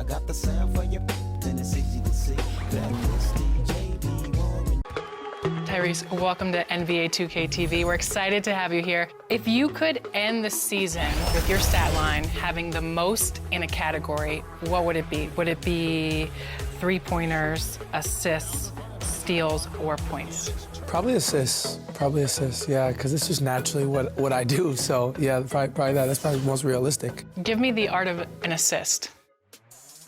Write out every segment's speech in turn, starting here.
got the sound for you, then it's easy to see that this DJ be warring. Tyrese, welcome to NBA 2K TV. We're excited to have you here. If you could end the season with your stat line having the most in a category, what would it be? Would it be three-pointers, assists, steals, or points? Probably assists, yeah, because it's just naturally what I do. So yeah, probably that. That's probably the most realistic. Give me the art of an assist.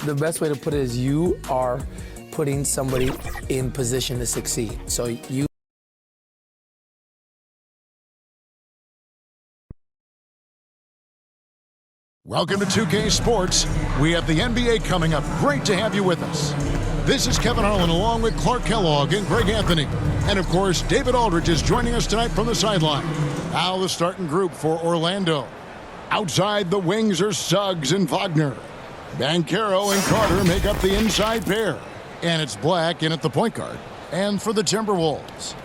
The best way to put it is you are putting somebody in position to succeed. So you. Welcome to 2K Sports. We have the NBA coming up. Great to have you with us. This is Kevin Harlan along with Clark Kellogg and Greg Anthony. And of course, David Aldridge is joining us tonight from the sideline. Now the starting group for Orlando. Outside the wings are Suggs and Wagner. Banchero and Carter make up the inside pair. And it's Black in at the point guard. And for the Timberwolves,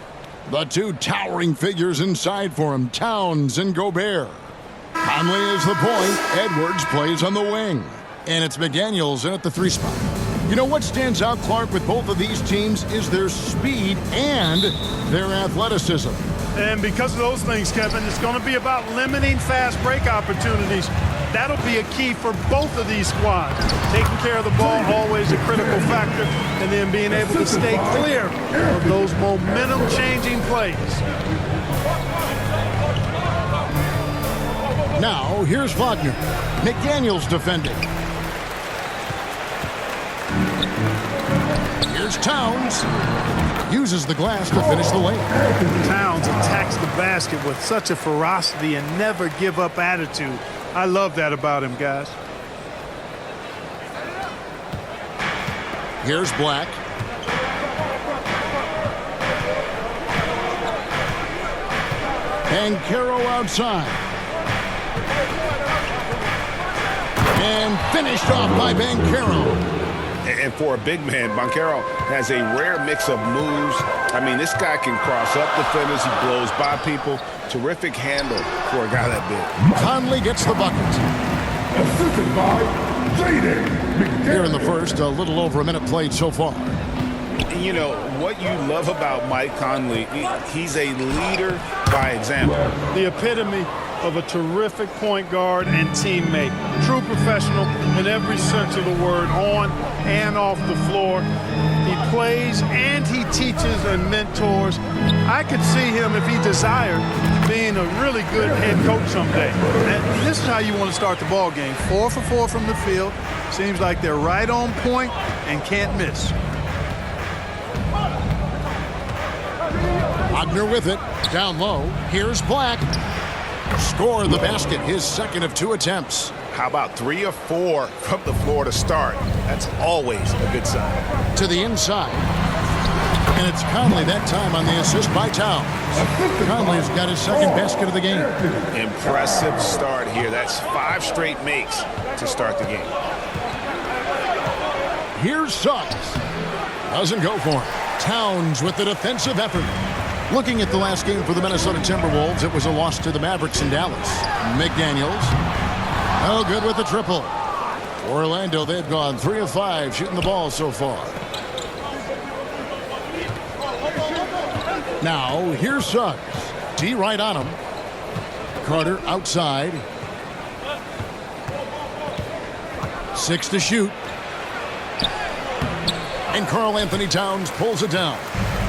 the two towering figures inside for him, Towns and Gobert. Conley is the point. Edwards plays on the wing. And it's McDaniels in at the three spot. You know what stands out, Clark, with both of these teams is their speed and their athleticism. And because of those things, Kevin, it's going to be about limiting fast break opportunities. That'll be a key for both of these squads. Taking care of the ball, always a critical factor, and then being able to stay clear of those momentum-changing plays. Now, here's Wagner. McDaniels defending. Here's Towns. Uses the glass to finish the lane. Towns attacks the basket with such a ferocity and never give up attitude. I love that about him, guys. Here's Black. And Banchero outside. And finished off by Banchero. And for a big man, Banchero has a rare mix of moves. I mean, this guy can cross up defenders. He blows by people. Terrific handle for a guy that big. Conley gets the bucket. Assisted by Jaden. Here in the first, a little over a minute played so far. You know, what you love about Mike Conley, he's a leader by example. The epitome of a terrific point guard and teammate. True professional in every sense of the word, on and off the floor. He plays and he teaches and mentors. I could see him, if he desired, being a really good head coach someday. And this is how you want to start the ball game. 4 for 4 from the field. Seems like they're right on point and can't miss. Wagner with it. Down low. Here's Black. Score the basket, his second of 2 attempts. How about 3 or 4 from the floor to start? That's always a good sign. To the inside. And it's Conley that time on the assist by Towns. Conley's got his second basket of the game. Impressive start here. That's 5 straight makes to start the game. Here's Suggs. Doesn't go for it. Towns with the defensive effort. Looking at the last game for the Minnesota Timberwolves, it was a loss to the Mavericks in Dallas. McDaniels. Oh, good with the triple. Orlando, they've gone 3 of 5 shooting the ball so far. Now, here's Suggs. D right on him. Carter outside. 6 to shoot. And Karl Anthony Towns pulls it down.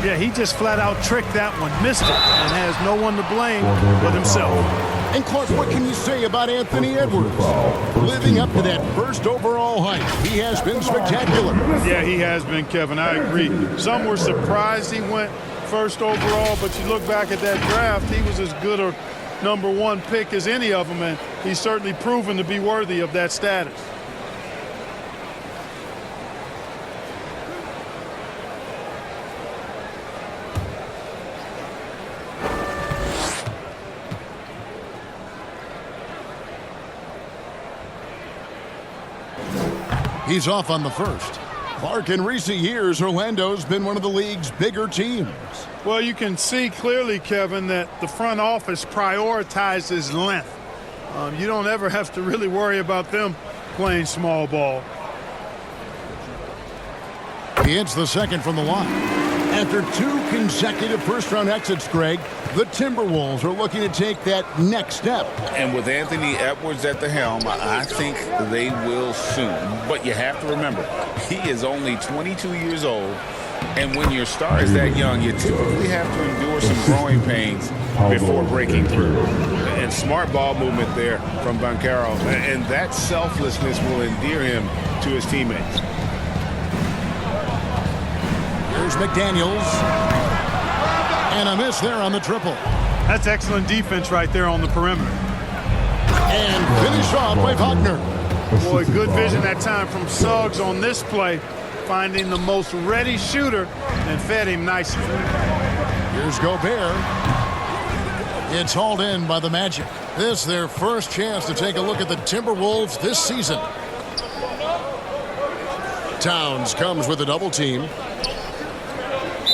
Yeah, he just flat out tricked that one, missed it, and has no one to blame but himself. And Clark, what can you say about Anthony Edwards? Living up to that first overall height, he has been spectacular. Yeah, he has been, Kevin. I agree. Some were surprised he went first overall, but you look back at that draft, he was as good a #1 pick as any of them, and he's certainly proven to be worthy of that status. He's off on the first. Clark, in recent years, Orlando's been one of the league's bigger teams. Well, you can see clearly, Kevin, that the front office prioritizes length. You don't ever have to really worry about them playing small ball. He hits the second from the line. After 2 consecutive first-round exits, Greg, the Timberwolves are looking to take that next step. And with Anthony Edwards at the helm, I think they will soon. But you have to remember, he is only 22 years old. And when your star is that young, you typically have to endure some growing pains before breaking through. And smart ball movement there from Banchero. And that selflessness will endear him to his teammates. Here's McDaniels. And a miss there on the triple. That's excellent defense right there on the perimeter. And finished off by Wagner. Boy, good vision that time from Suggs on this play, finding the most ready shooter and fed him nicely. Here's Gobert. It's hauled in by the Magic. This their first chance to take a look at the Timberwolves this season. Towns comes with a double team.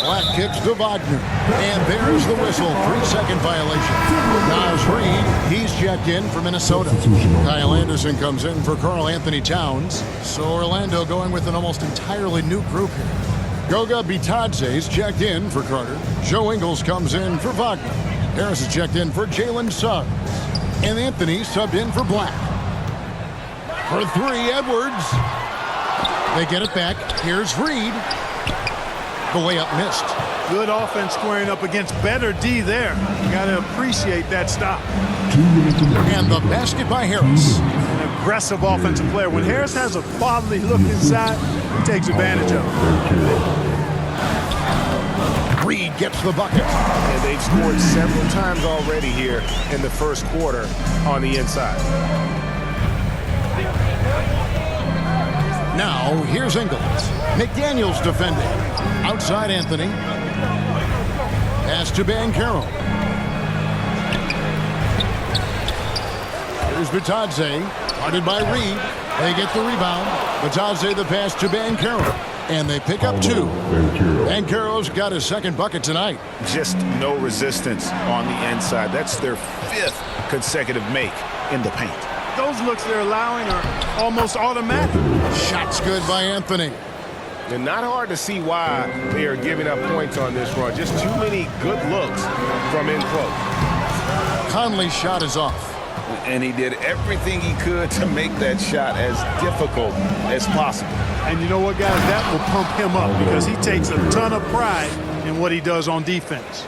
Black kicks to Wagner. And there's the whistle. 3-second violation. Naz Reid, he's checked in for Minnesota. Kyle Anderson comes in for Karl Anthony Towns. So Orlando going with an almost entirely new group here. Goga Bitadze's checked in for Carter. Joe Ingles comes in for Wagner. Harris is checked in for Jalen Suggs. And Anthony subbed in for Black. For 3, Edwards. They get it back. Here's Reid. The layup missed. Good offense squaring up against better D there. Got to appreciate that stop. And the basket by Harris. An aggressive offensive player. When Harris has a quality look inside, he takes advantage of it. Reid gets the bucket. And they've scored several times already here in the first quarter on the inside. Now, here's Ingles. McDaniels defending. Outside Anthony. Pass to Banchero. Here's Bitadze. Guarded by Reid. They get the rebound. Bitadze the pass to Banchero. And they pick up 2. Banchero's got his second bucket tonight. Just no resistance on the inside. That's their 5th consecutive make in the paint. Those looks they're allowing are almost automatic. Shots good by Anthony. And not hard to see why they are giving up points on this run. Just too many good looks from in close. Conley's shot is off. And he did everything he could to make that shot as difficult as possible. And you know what, guys? That will pump him up because he takes a ton of pride in what he does on defense.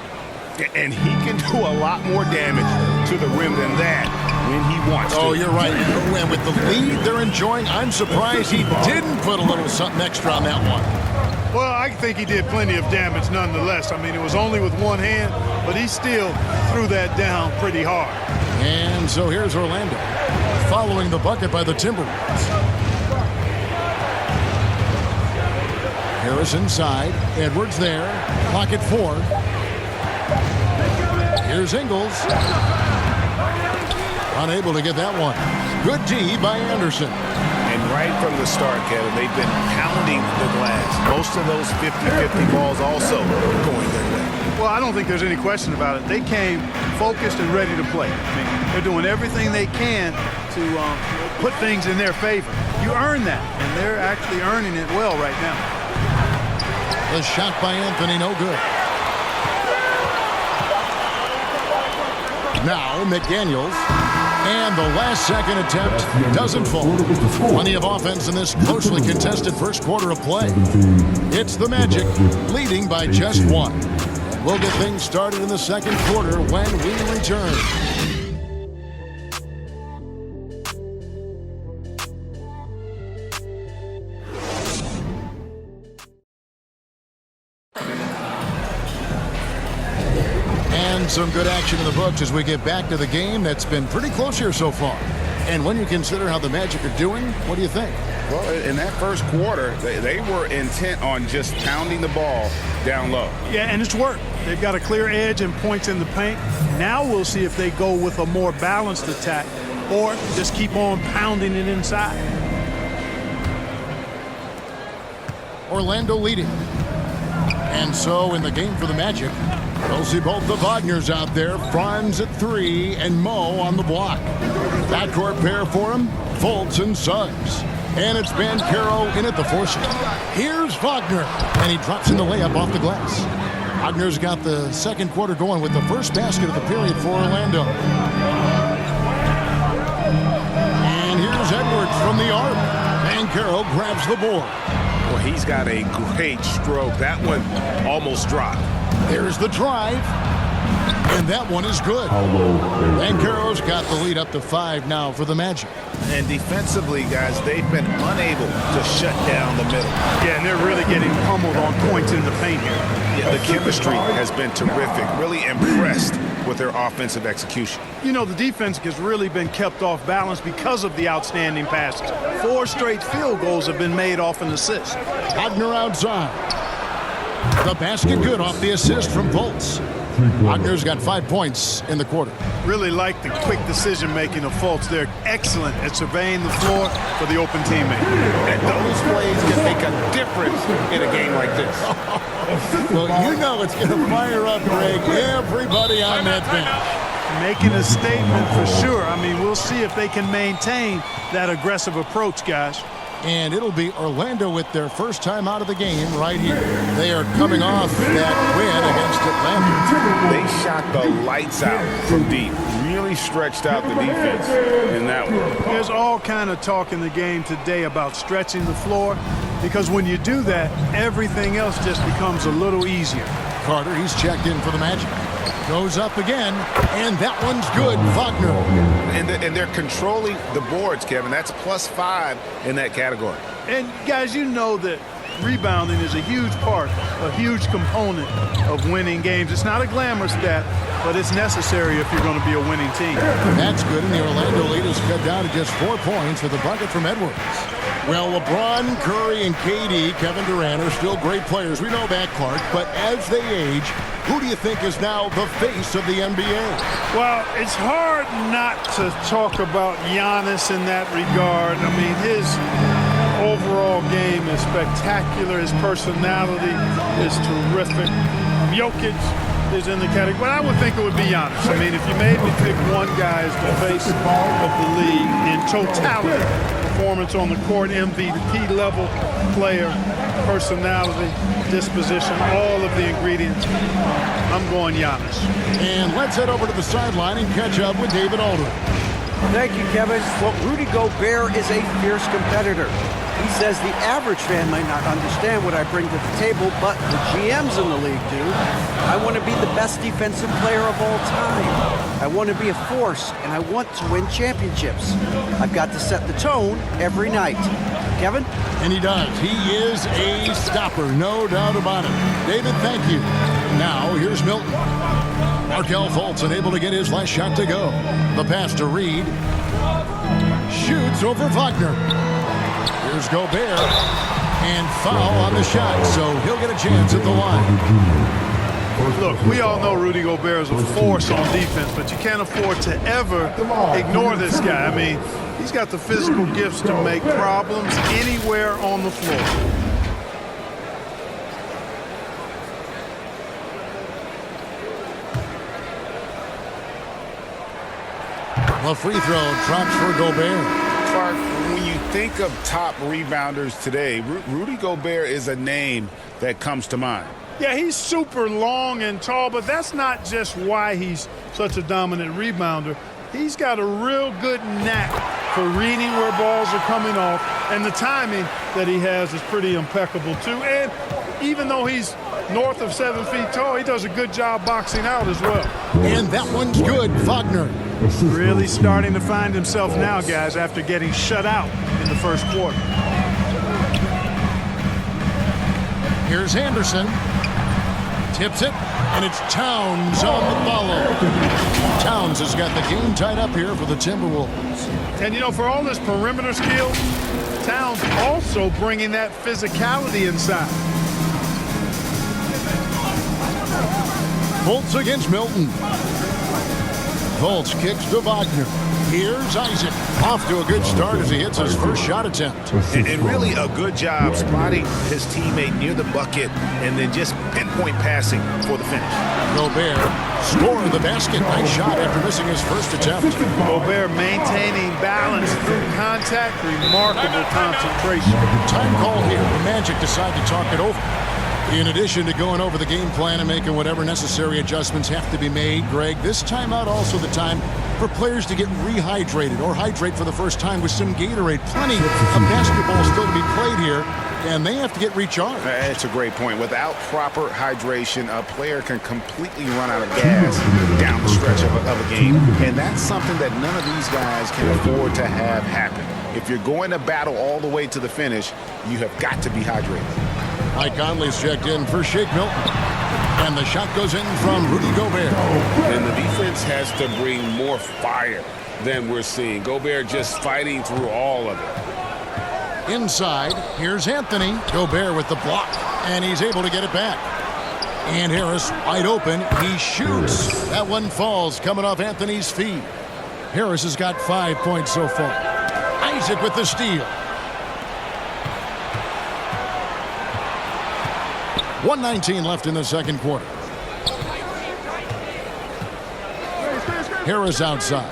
And he can do a lot more damage to the rim than that when he wants to. Oh, you're right. And with the lead they're enjoying, I'm surprised he didn't put a little something extra on that one. Well, I think he did plenty of damage nonetheless. I mean, it was only with one hand, but he still threw that down pretty hard. And so here's Orlando, following the bucket by the Timberwolves. Harris inside. Edwards there. Clock at 4. Here's Ingles. Unable to get that one. Good D by Anderson. And right from the start, Kevin, they've been pounding the glass. Most of those 50-50 balls also going their way. Well, I don't think there's any question about it. They came focused and ready to play. I mean, they're doing everything they can to put things in their favor. You earn that, and they're actually earning it well right now. The shot by Anthony, no good. Now McDaniels. And the last second attempt doesn't fall. Plenty of offense in this closely contested first quarter of play. It's the Magic leading by just 1. We'll get things started in the second quarter when we return. And some good action in the books as we get back to the game that's been pretty close here so far. And when you consider how the Magic are doing, what do you think? Well, in that first quarter, they were intent on just pounding the ball down low. Yeah, and it's worked. They've got a clear edge and points in the paint. Now we'll see if they go with a more balanced attack or just keep on pounding it inside. Orlando leading. And so in the game for the Magic, we'll see both the Wagners out there, Franz at 3 and Mo on the block. Backcourt pair for him, Fultz and Suggs. And it's Bancaro in at the force. Here's Wagner, and he drops in the layup off the glass. Wagner's got the second quarter going with the first basket of the period for Orlando. And here's Edwards from the arc. Bancaro grabs the board. Well, he's got a great stroke. That one almost dropped. There's the drive. And that one is good. Bancaro's got the lead up to 5 now for the Magic. And defensively, guys, they've been unable to shut down the middle. Yeah, and they're really getting pummeled on points in the paint here. Yeah, the chemistry has been terrific. Really impressed with their offensive execution. You know, the defense has really been kept off balance because of the outstanding passes. 4 straight field goals have been made off an assist. Wagner outside. The basket good off the assist from Fultz. Wagner's got 5 points in the quarter. Really like the quick decision-making of Fultz. They're excellent at surveying the floor for the open teammate. And those plays can make a difference in a game like this. Well, you know it's going to fire up, Greg, everybody on that bench. Making a statement for sure. I mean, we'll see if they can maintain that aggressive approach, guys. And it'll be Orlando with their first time out of the game right here. They are coming off that win against Atlanta. They shot the lights out from deep. Really stretched out the defense in that one. There's all kind of talk in the game today about stretching the floor, because when you do that, everything else just becomes a little easier. Carter, he's checked in for the Magic. Goes up again, and that one's good. Wagner. And they're controlling the boards, Kevin. That's +5 in that category. And guys, you know that rebounding is a huge part, a huge component of winning games. It's not a glamour stat, but it's necessary if you're going to be a winning team. That's good, and the Orlando lead is cut down to just 4 points with a bucket from Edwards. Well, LeBron, Curry, and KD, Kevin Durant, are still great players. We know that, Clark. But as they age, who do you think is now the face of the NBA? Well, it's hard not to talk about Giannis in that regard. I mean, his overall game is spectacular. His personality is terrific. Jokic is in the category, but I would think it would be Giannis. I mean, if you made me pick one guy as the face of the league in totality, performance on the court, MVP level player, personality, disposition, all of the ingredients, I'm going Giannis. And let's head over to the sideline and catch up with David Aldridge. Thank you, Kevin. Well, Rudy Gobert is a fierce competitor. He says the average fan might not understand what I bring to the table, but the GMs in the league do. I want to be the best defensive player of all time. I want to be a force, and I want to win championships. I've got to set the tone every night. Kevin? And he does. He is a stopper, no doubt about it. David, thank you. Now, here's Milton. Markelle Fultz unable to get his last shot to go. The pass to Reed. Shoots over Wagner. Here's Gobert. And foul on the shot, so he'll get a chance at the line. Look, we all know Rudy Gobert is a force on defense, but you can't afford to ever ignore this guy. I mean, he's got the physical gifts to make problems anywhere on the floor. The free throw drops for Gobert. Clark, when you think of top rebounders today, Rudy Gobert is a name that comes to mind. Yeah, he's super long and tall, but that's not just why he's such a dominant rebounder. He's got a real good knack for reading where balls are coming off, and the timing that he has is pretty impeccable too. And even though he's north of 7 feet tall, he does a good job boxing out as well. And that one's good. Wagner. Really starting to find himself now, guys, after getting shut out in the first quarter. Here's Anderson. Tips it, and it's Towns on the follow. Towns has got the game tied up here for the Timberwolves. And, you know, for all his perimeter skill, Towns also bringing that physicality inside. Fultz against Milton. Fultz kicks to Wagner. Here's Isaac. Off to a good start as he hits his first shot attempt. And really a good job spotting his teammate near the bucket and then just pinpoint passing for the finish. Gobert scoring the basket. Nice shot after missing his first attempt. Gobert maintaining balance through contact. Remarkable concentration. Time call here. The Magic decide to talk it over. In addition to going over the game plan and making whatever necessary adjustments have to be made, Greg, this timeout also the time for players to get rehydrated or hydrate for the first time with some Gatorade. Plenty of basketball still to be played here, and they have to get recharged. That's a great point. Without proper hydration, a player can completely run out of gas down the stretch of a game, and that's something that none of these guys can afford to have happen. If you're going to battle all the way to the finish, you have got to be hydrated. Mike Conley's checked in for Shake Milton. And the shot goes in from Rudy Gobert. And the defense has to bring more fire than we're seeing. Gobert just fighting through all of it. Inside, here's Anthony. Gobert with the block, and he's able to get it back. And Harris wide open. He shoots. That one falls coming off Anthony's feet. Harris has got 5 points so far. Isaac with the steal. 1:19 left in the second quarter. Harris outside.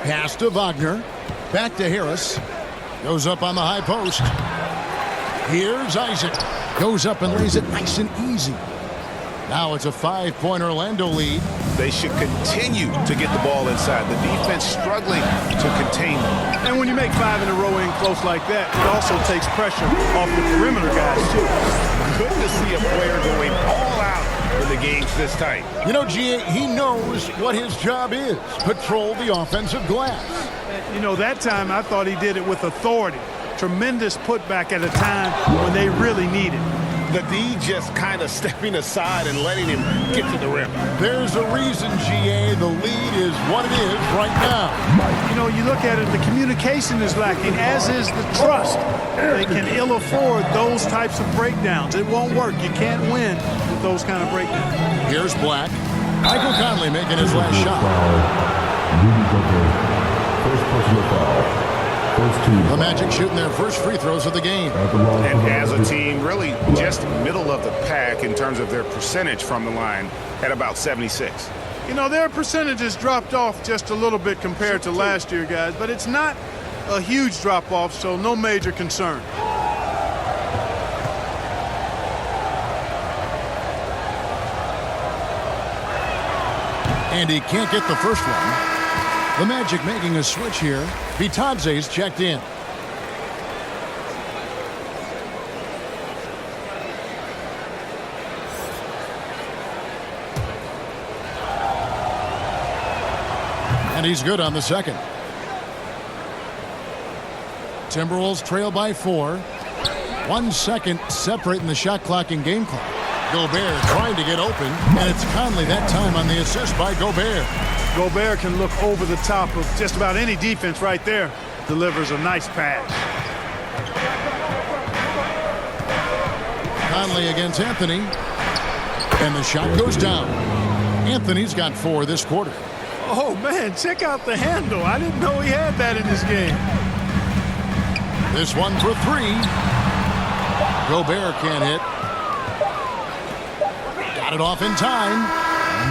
Pass to Wagner. Back to Harris. Goes up on the high post. Here's Isaac. Goes up and lays it nice and easy. Now it's a 5-point Orlando lead. They should continue to get the ball inside. The defense struggling to contain them. And when you make 5 in a row in close like that, it also takes pressure off the perimeter guys, too. Good to see a player going all out when the game's this tight. You know, G.A., he knows what his job is. Patrol the offensive glass. You know, that time I thought he did it with authority. Tremendous putback at a time when they really need it. The D just kind of stepping aside and letting him get to the rim. There's a reason, G.A., the lead is what it is right now. You know, you look at it, the communication is lacking, as is the trust. They can ill afford those types of breakdowns. It won't work. You can't win with those kind of breakdowns. Here's Black. Michael Conley making his last shot. First personal foul. The Magic shooting their first free throws of the game. And as a team, really just middle of the pack in terms of their percentage from the line at about 76. You know, their percentages dropped off just a little bit compared to last year, guys, but it's not a huge drop-off, so no major concern. And he can't get the first one. The Magic making a switch here. Vitadze's checked in. And he's good on the second. Timberwolves trail by 4. 1 second separating the shot clock and game clock. Gobert trying to get open, and it's Conley that time on the assist by Gobert. Gobert can look over the top of just about any defense right there. Delivers a nice pass. Conley against Anthony. And the shot goes down. Anthony's got 4 this quarter. Oh, man, check out the handle. I didn't know he had that in his game. This one for 3. Gobert can't hit. Got it off in time.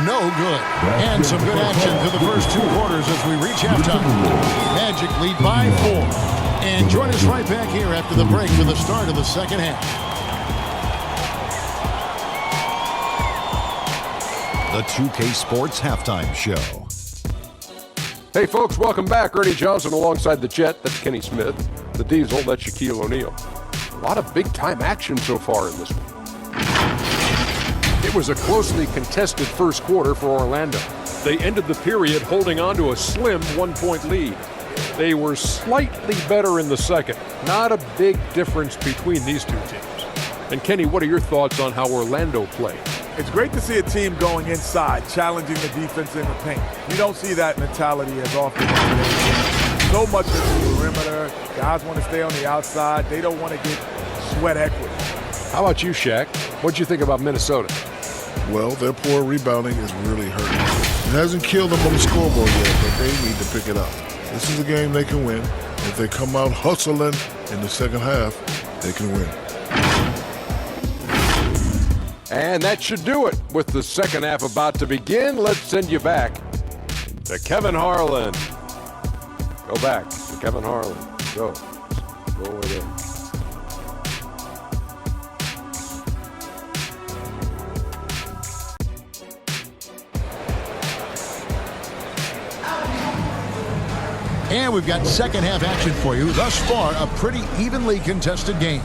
No good. And some good action through the first 2 quarters as we reach halftime. Magic lead by 4. And join us right back here after the break for the start of the second half. The 2K Sports Halftime Show. Hey folks, welcome back. Ernie Johnson alongside the Jet, that's Kenny Smith. The Diesel, that's Shaquille O'Neal. A lot of big-time action so far in this one. It was a closely contested first quarter for Orlando. They ended the period holding on to a slim 1-point lead. They were slightly better in the second. Not a big difference between these two teams. And Kenny, what are your thoughts on how Orlando played? It's great to see a team going inside, challenging the defense in the paint. You don't see that mentality as often as today. So much of the perimeter. Guys want to stay on the outside. They don't want to get sweat equity. How about you, Shaq? What'd you think about Minnesota? Well, their poor rebounding is really hurting. It hasn't killed them on the scoreboard yet, but they need to pick it up. This is a game they can win. If they come out hustling in the second half, they can win. And that should do it. With the second half about to begin, let's send you back to Kevin Harlan. Go back to Kevin Harlan. Go over there. And we've got second half action for you. Thus far, a pretty evenly contested game.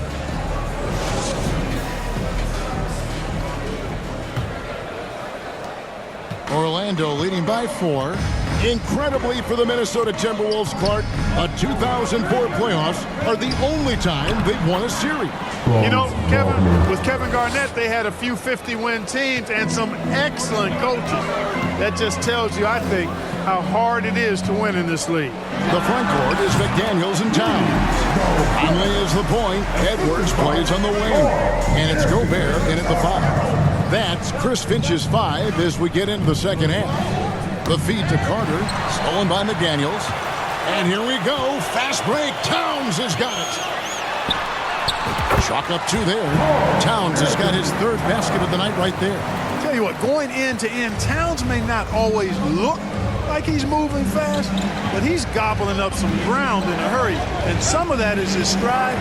Orlando leading by 4. Incredibly for the Minnesota Timberwolves, Clark, a 2004 playoffs are the only time they've won a series. You know, Kevin, with Kevin Garnett, they had a few 50-win teams and some excellent coaches. That just tells you, I think, how hard it is to win in this league. The front court is McDaniels and Towns. Conley is the point. Edwards plays on the wing. And it's Gobert in at the 5. That's Chris Finch's 5 as we get into the second half. The feed to Carter, stolen by McDaniels. And here we go. Fast break. Towns has got it. Chalk up 2 there. Towns has got his 3rd basket of the night right there. Tell you what, going end to end, Towns may not always look like he's moving fast, but he's gobbling up some ground in a hurry. And some of that is his stride.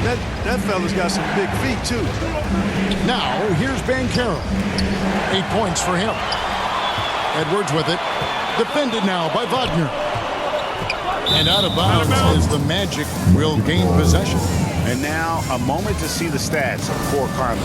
That fella's got some big feet, too. Now, here's Banchero. 8 points for him. Edwards with it. Defended now by Wagner. And out of bounds as the Magic will gain possession. And now a moment to see the stats for Conley.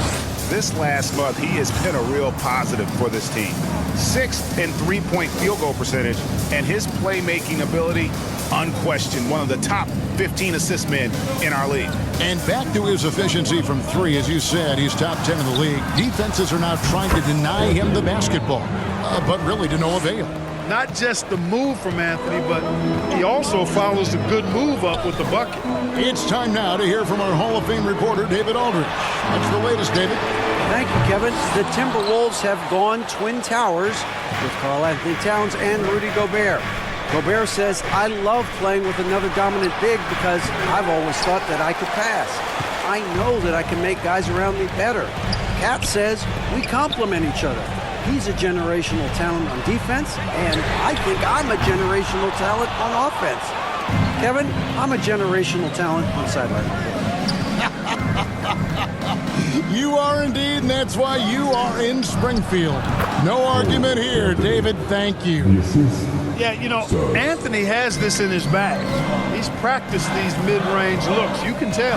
This last month, he has been a real positive for this team. 6th in three-point field goal percentage, and his playmaking ability, unquestioned, one of the top 15 assist men in our league. And back to his efficiency from 3, as you said, he's top 10 in the league. Defenses are now trying to deny him the basketball, but really to no avail. Not just the move from Anthony, but he also follows a good move up with the bucket. It's time now to hear from our Hall of Fame reporter, David Aldridge. What's the latest, David? Thank you, Kevin. The Timberwolves have gone Twin Towers with Karl-Anthony Towns and Rudy Gobert. Gobert says, I love playing with another dominant big because I've always thought that I could pass. I know that I can make guys around me better. Cat says, we complement each other. He's a generational talent on defense, and I think I'm a generational talent on offense. Kevin, I'm a generational talent on sideline. You are indeed, and that's why you are in Springfield. No argument here, David. Thank you. Yeah, you know, Anthony has this in his bag. He's practiced these mid-range looks. You can tell.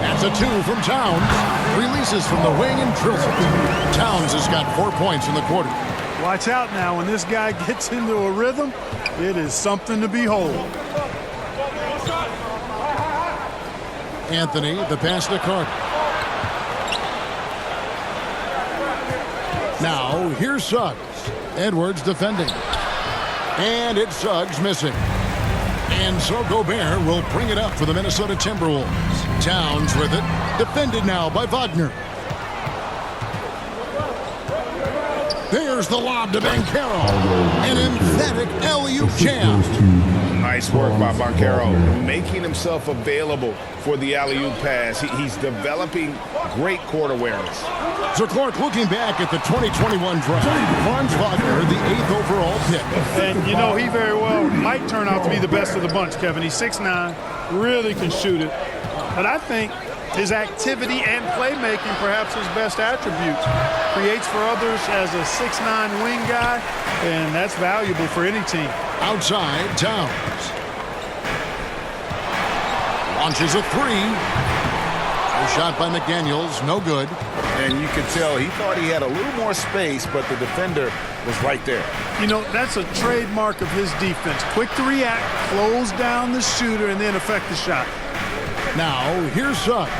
That's a 2 from Towns. Releases from the wing and drills it. Towns has got 4 points in the quarter. Watch out now. When this guy gets into a rhythm, it is something to behold. Anthony, the pass to Carter. Now, here's Suggs. Edwards defending. And it's Suggs missing. And so Gobert will bring it up for the Minnesota Timberwolves. Towns with it. Defended now by Wagner. There's the lob to Banchero. An emphatic alley-oop jam. Nice work by Banchero, making himself available for the alley-oop pass. He's developing great court awareness. So Clark, looking back at the 2021 draft, Franz Wagner, the 8th overall pick. And, you know, he very well might turn out to be the best of the bunch, Kevin. He's 6'9", really can shoot it. But I think his activity and playmaking, perhaps his best attributes. Creates for others as a 6'9" wing guy, and that's valuable for any team. Outside, Towns. Launches a 3. A shot by McDaniels, no good. And you could tell he thought he had a little more space, but the defender was right there. You know, that's a trademark of his defense. Quick to react, close down the shooter, and then affect the shot. Now, here's Suggs.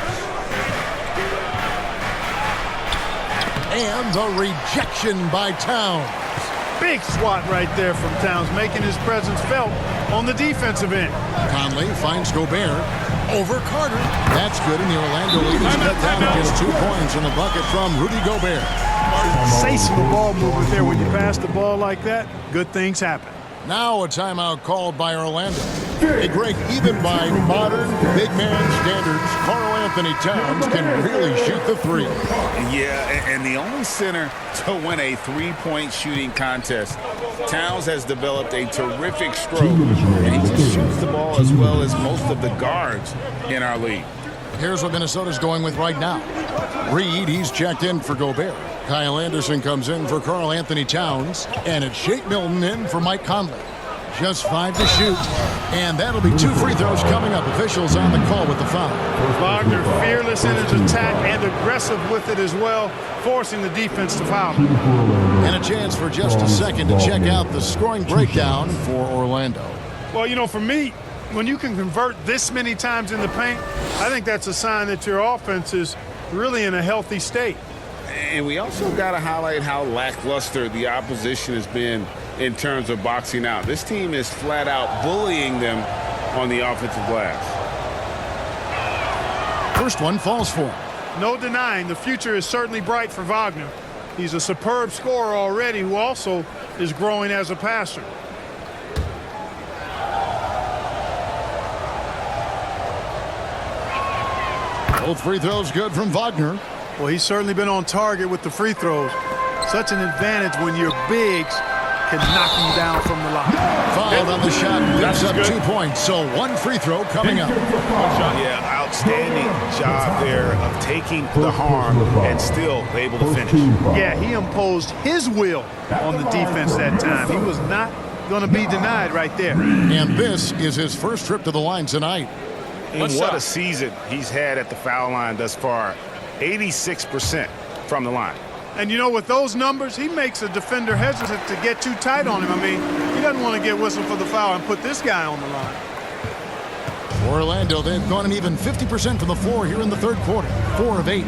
And the rejection by Towns. Big swat right there from Towns, making his presence felt on the defensive end. Conley finds Gobert over Carter. That's good, and the Orlando lead is cut down to just 2 points in the bucket from Rudy Gobert. Sensational ball movement there. When you pass the ball like that, good things happen. Now a timeout called by Orlando. Hey, Greg, even by modern big man standards, Karl Anthony Towns can really shoot the three. Yeah, and the only center to win a three-point shooting contest. Towns has developed a terrific stroke, and he just shoots the ball as well as most of the guards in our league. Here's what Minnesota's going with right now. Reed, he's checked in for Gobert. Kyle Anderson comes in for Karl Anthony Towns, and it's Shake Milton in for Mike Conley. Just 5 to shoot, and that'll be 2 free throws coming up. Officials on the call with the foul. Wagner fearless in his attack and aggressive with it as well, forcing the defense to foul. And a chance for just a second to check out the scoring breakdown for Orlando. Well, you know, for me, when you can convert this many times in the paint, I think that's a sign that your offense is really in a healthy state. And we also got to highlight how lackluster the opposition has been in terms of boxing out. This team is flat out bullying them on the offensive glass. First one falls for him. No denying the future is certainly bright for Wagner. He's a superb scorer already who also is growing as a passer. Both free throws good from Wagner. Well, he's certainly been on target with the free throws. Such an advantage when your bigs can knock you down from the line. Fouled on the shot, leaves up 2 points, so 1 free throw coming up. Yeah, outstanding job there of taking the harm and still able to finish. Yeah, he imposed his will on the defense that time. He was not going to be denied right there. And this is his first trip to the line tonight. And what a season he's had at the foul line thus far. 86% from the line. And you know, with those numbers, he makes a defender hesitant to get too tight on him. I mean, he doesn't want to get whistled for the foul and put this guy on the line. Orlando, they've gone an even 50% from the floor here in the third quarter. 4 of 8.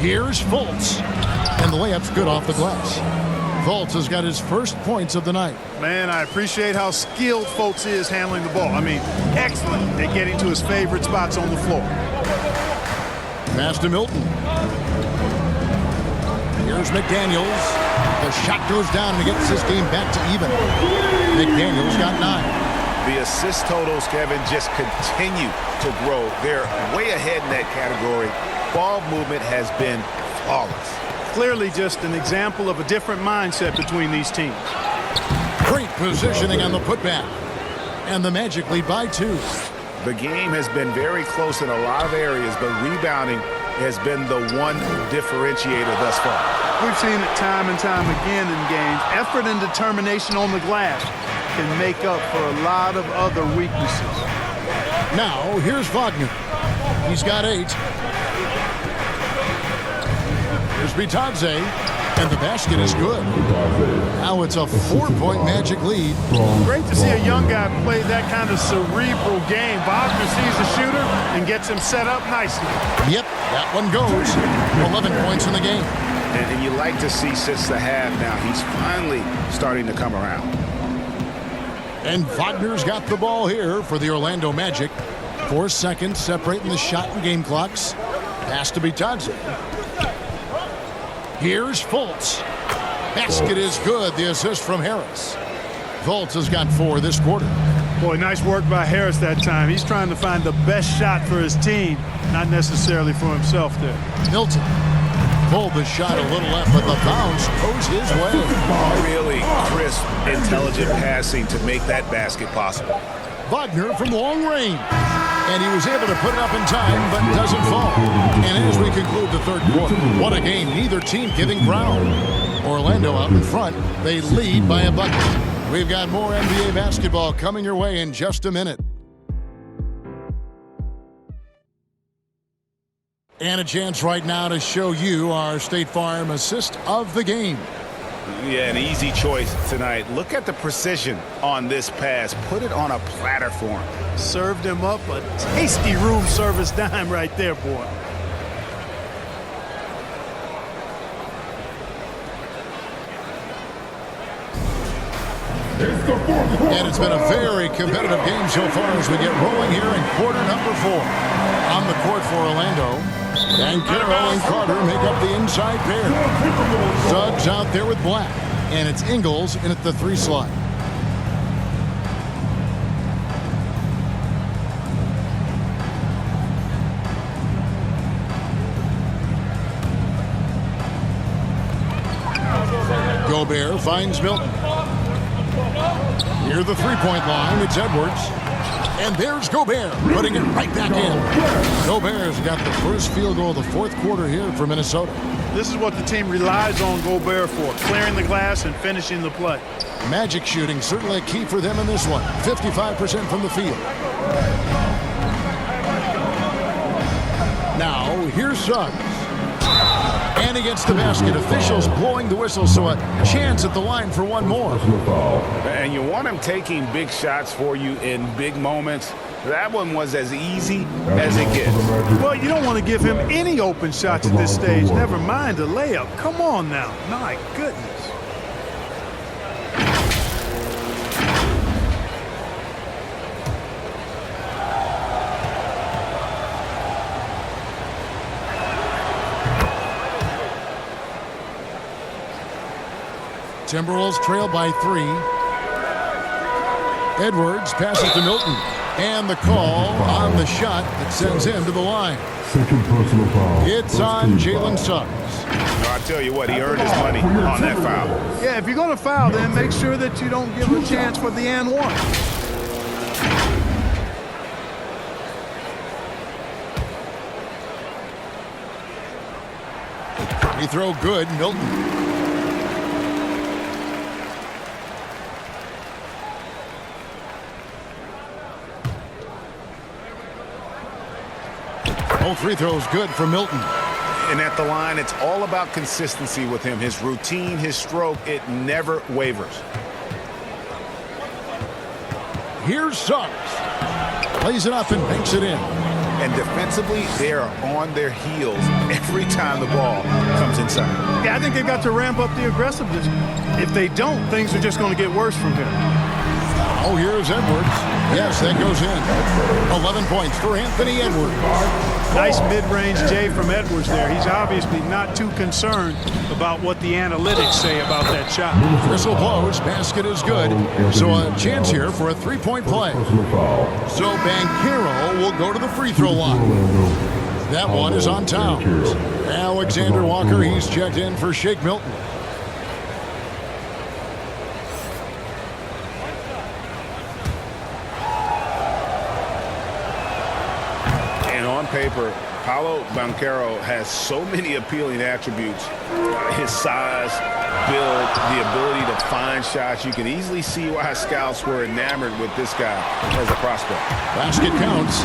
Here's Fultz. And the layup's good off the glass. Fultz has got his first points of the night. Man, I appreciate how skilled Fultz is handling the ball. I mean, excellent at getting to his favorite spots on the floor. Pass to Milton. Here's McDaniels. The shot goes down and he gets this game back to even. McDaniels got 9. The assist totals, Kevin, just continue to grow. They're way ahead in that category. Ball movement has been flawless. Clearly just an example of a different mindset between these teams. Great positioning on the putback. And the Magic lead by 2. The game has been very close in a lot of areas, but rebounding has been the one differentiator thus far. We've seen it time and time again in games. Effort and determination on the glass can make up for a lot of other weaknesses. Now, here's Wagner. He's got 8. Here's Bitadze, and the basket is good. Now it's a 4-point Magic lead. Great to see a young guy play that kind of cerebral game. Wagner sees the shooter and gets him set up nicely. Yep, that one goes. 11 points in the game. And you like to see since the half now, he's finally starting to come around. And Wagner's got the ball here for the Orlando Magic. 4 seconds separating the shot and game clocks. Pass to Bitadze. Here's Fultz. Basket is good. The assist from Harris. Fultz has got 4 this quarter. Boy, nice work by Harris that time. He's trying to find the best shot for his team, not necessarily for himself there. Milton pulled the shot a little left, but the bounce goes his way. Really crisp, intelligent passing to make that basket possible. Wagner from long range. And he was able to put it up in time, but doesn't fall. And as we conclude the third quarter, what a game, neither team giving ground. Orlando out in front, they lead by a bucket. We've got more NBA basketball coming your way in just a minute. And a chance right now to show you our State Farm assist of the game. Yeah, an easy choice tonight. Look at the precision on this pass. Put it on a platter for him. Served him up a tasty room service dime right there, boy. And it's been a very competitive game so far as we get rolling here in quarter number 4. On the court for Orlando, Banchero and Carter make up the inside pair. Suggs out there with Black. And it's Ingles in at the 3 slot. Gobert finds Milton. Near the three-point line, it's Edwards. And there's Gobert, putting it right back in. Gobert's got the first field goal of the fourth quarter here for Minnesota. This is what the team relies on Gobert for, clearing the glass and finishing the play. Magic shooting certainly a key for them in this one. 55% from the field. Now, here's Suggs. And against the basket, officials blowing the whistle, so a chance at the line for one more. And you want him taking big shots for you in big moments. That one was as easy as it gets. Well, you don't want to give him any open shots at this stage. Never mind a layup. Come on now. My goodness. Timberwolves trail by 3. Edwards passes to Milton. And the call on the shot that sends him to the line. Second personal foul. It's on Jalen Suggs. I tell you what, he earned his money on that foul. Yeah, if you're going to foul, then make sure that you don't give a chance for the and one. Free throw good, Milton. Both free throws good for Milton. And at the line, it's all about consistency with him. His routine, his stroke, it never wavers. Here's Suggs. Plays it up and banks it in. And defensively, they are on their heels every time the ball comes inside. Yeah, I think they've got to ramp up the aggressiveness. If they don't, things are just going to get worse from here. Oh, here's Edwards. Yes, that goes in. 11 points for Anthony Edwards. Nice mid-range J from Edwards there. He's obviously not too concerned about what the analytics say about that shot. Whistle blows. Basket is good. So a chance here for a three-point play. So Banchero will go to the free throw line. That one is on Towns. Alexander Walker, he's checked in for Shake Milton. Paper, Paolo Banchero has so many appealing attributes. His size, build, the ability to find shots. You can easily see why scouts were enamored with this guy as a prospect. Basket counts.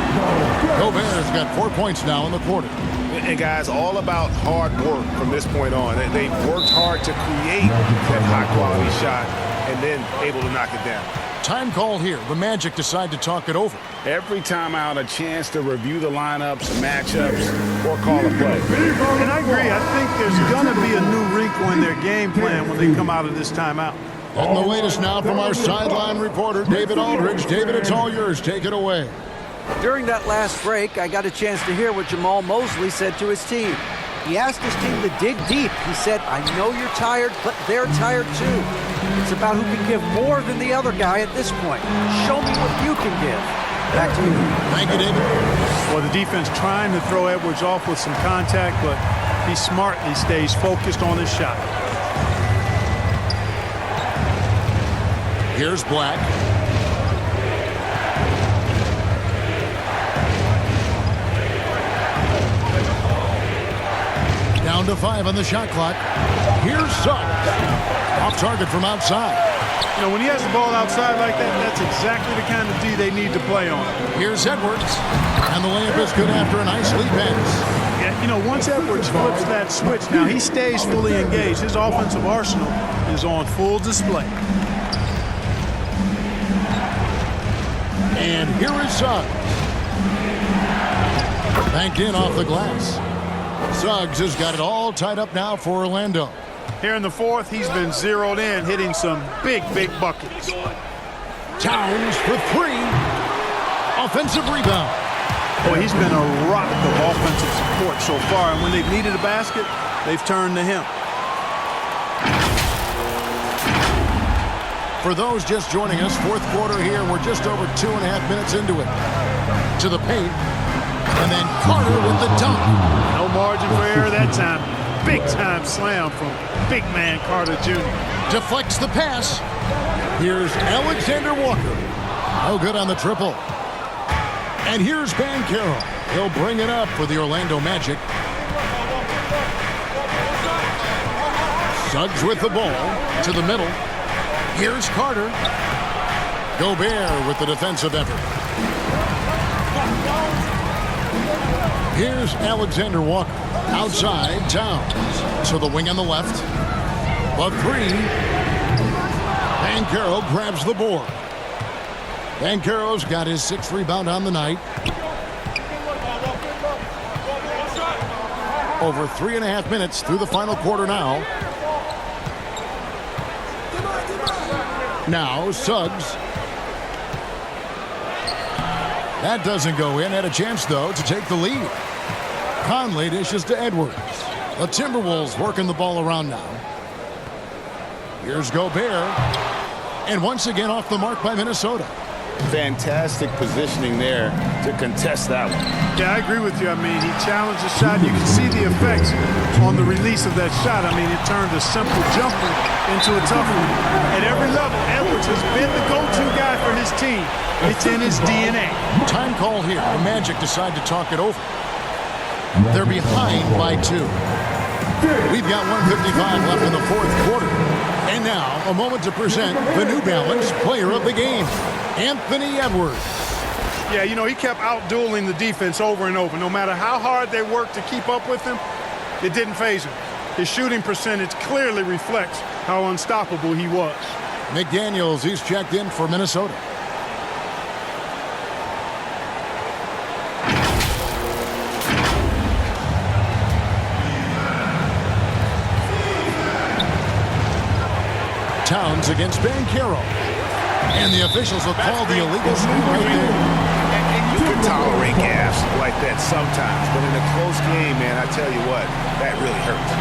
Gobert's got 4 points now in the quarter. And guys, all about hard work from this point on. They've worked hard to create that high-quality shot and then able to knock it down. Time called here. The Magic decide to talk it over. Every time out, a chance to review the lineups, matchups, or call a play. And I agree. I think there's going to be a new wrinkle in their game plan when they come out of this timeout. And the latest now from our sideline reporter, David Aldridge. David, it's all yours. Take it away. During that last break, I got a chance to hear what Jamal Mosley said to his team. He asked his team to dig deep. He said, I know you're tired, but they're tired too. It's about who can give more than the other guy at this point. Show me what you can give. Back to you. Thank you, David. Well, the defense trying to throw Edwards off with some contact, but he smartly stays focused on his shot. Here's Black. Down to 5 on the shot clock. Here's Suggs. Off target from outside. You know, when he has the ball outside like that, that's exactly the kind of D they need to play on. Here's Edwards. And the layup is good after a nice lead pass. Yeah, you know, once Edwards flips that switch, now he stays fully engaged. His offensive arsenal is on full display. And here is Suggs. Banked in off the glass. Suggs has got it all tied up now for Orlando. Here in the fourth, he's been zeroed in, hitting some big buckets. Towns for 3. Offensive rebound. Boy, he's been a rock of offensive support so far, and when they've needed a basket, they've turned to him. For those just joining us, fourth quarter here. We're just over 2.5 minutes into it. To the paint. And then Carter with the dunk. No margin for error that time. Big time slam from big man Carter Jr. Deflects the pass. Here's Alexander Walker. No good on the triple. And here's Banchero. He'll bring it up for the Orlando Magic. Suggs with the ball to the middle. Here's Carter. Gobert with the defensive effort. Here's Alexander Walker. Outside, Towns. To the wing on the left. The three. Banchero grabs the board. Banchero's got his 6th rebound on the night. Over 3.5 minutes through the final quarter now. Now, Suggs. That doesn't go in. Had a chance, though, to take the lead. Conley dishes to Edwards. The Timberwolves working the ball around now. Here's Gobert. And once again off the mark by Minnesota. Fantastic positioning there to contest that one. Yeah, I agree with you. I mean, he challenged the shot. You can see the effects on the release of that shot. I mean, it turned a simple jumper into a tough one. At every level, Edwards has been the go-to guy for his team. It's in his DNA. Time call here. The Magic decide to talk it over. They're behind by 2. We've got 1:55 left in the fourth quarter. And now, a moment to present the New Balance Player of the Game, Anthony Edwards. Yeah, you know, he kept out-dueling the defense over and over. No matter how hard they worked to keep up with him, it didn't faze him. His shooting percentage clearly reflects how unstoppable he was. McDaniels, he's checked in for Minnesota. Towns against Banchero. And the officials will call the illegal screen right there. And you can tolerate gas like that sometimes, but in a close game, man, I tell you what, that really hurts.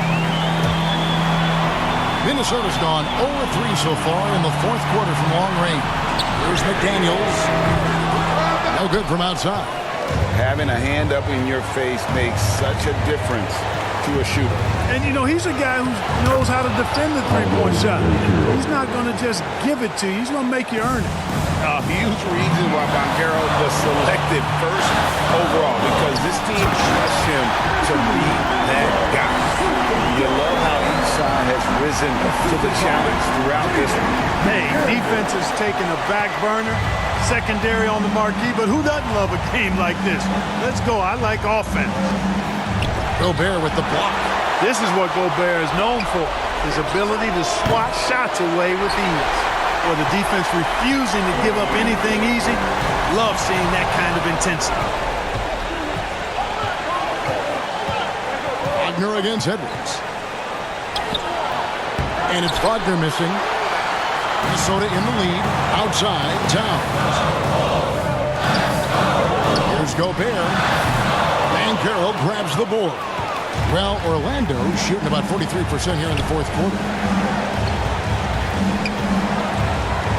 Minnesota's gone 0-3 so far in the fourth quarter from long range. Here's McDaniels. No good from outside. Having a hand up in your face makes such a difference to a shooter. And, you know, he's a guy who knows how to defend the three-point shot. He's not going to just give it to you. He's going to make you earn it. A huge reason why Banchero was selected first overall, because this team trusts him to be that guy. You love how each side has risen to the challenge throughout history. Hey, defense has taken a back burner, secondary on the marquee, but who doesn't love a game like this? Let's go. I like offense. Gobert with the block. This is what Gobert is known for, his ability to swat shots away with ease. Or the defense refusing to give up anything easy. Love seeing that kind of intensity. Wagner against Edwards. And it's Wagner missing. Minnesota in the lead. Outside, Towns. Here's Gobert. Banchero grabs the board. Well, Orlando shooting about 43% here in the fourth quarter.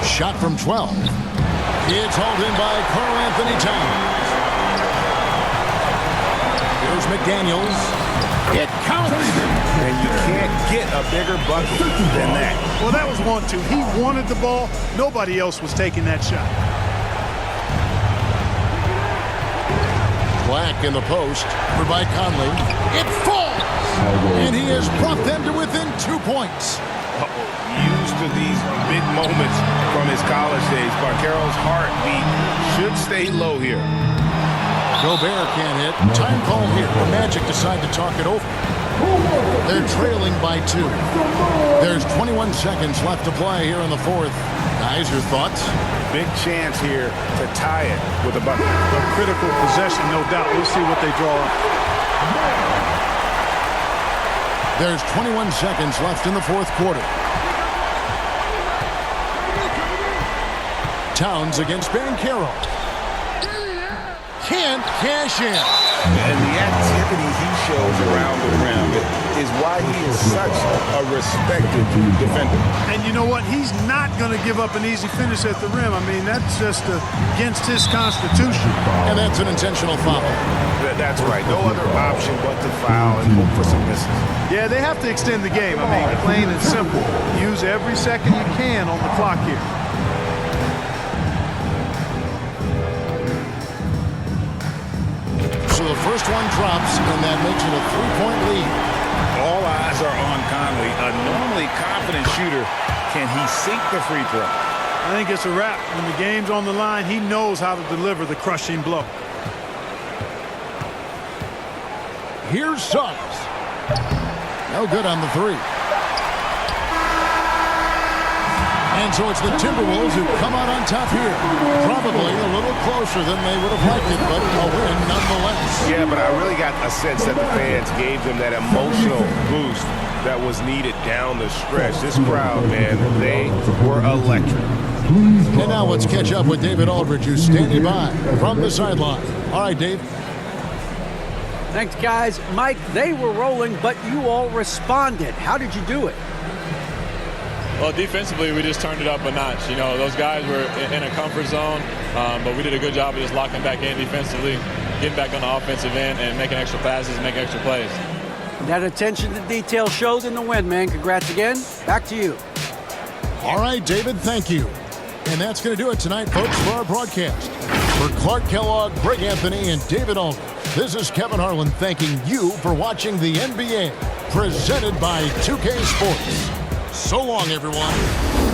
Shot from 12. It's hauled in by Karl Anthony Towns. Here's McDaniels. It counts. And you can't get a bigger bucket than that. Well, that was 1-2. He wanted the ball. Nobody else was taking that shot. Black in the post for by Conley. It falls! And he has brought them to within 2 points. Used to these big moments from his college days. Banchero's heartbeat should stay low here. Gobert can't hit. Time call here. The Magic decide to talk it over. They're trailing by 2. There's 21 seconds left to play here in the fourth. Guys, your thoughts? Big chance here to tie it with a bucket. A critical possession, no doubt. We'll see what they draw up. There's 21 seconds left in the fourth quarter. Towns against Banchero. can't cash in. And the activity he shows around the rim is why he is such a respected defender. And you know what? He's not going to give up an easy finish at the rim. I mean, that's just against his constitution. And that's an intentional foul. That's right. No other option but to foul and hope for some misses. Yeah, they have to extend the game. I mean, plain and simple. Use every second you can on the clock here. So the first one drops, and that makes it a 3-point lead. All eyes are on Conley, a normally confident shooter. Can he sink the free throw? I think it's a wrap. When the game's on the line, he knows how to deliver the crushing blow. Here's Suggs. No good on the three. And so it's the Timberwolves who come out on top here. Probably a little closer than they would have liked it, but a win nonetheless. Yeah, but I really got a sense that the fans gave them that emotional boost that was needed down the stretch. This crowd, man, they were electric. And now let's catch up with David Aldridge, who's standing by from the sideline. All right, Dave. Thanks, guys. Mike, they were rolling, but you all responded. How did you do it? Well, defensively, we just turned it up a notch. You know, those guys were in a comfort zone, but we did a good job of just locking back in defensively, getting back on the offensive end, and making extra passes and making extra plays. That attention to detail showed in the win, man. Congrats again. Back to you. All right, David, thank you. And that's going to do it tonight, folks, for our broadcast. For Clark Kellogg, Greg Anthony, and David Aldridge, this is Kevin Harlan thanking you for watching the NBA, presented by 2K Sports. So long, everyone.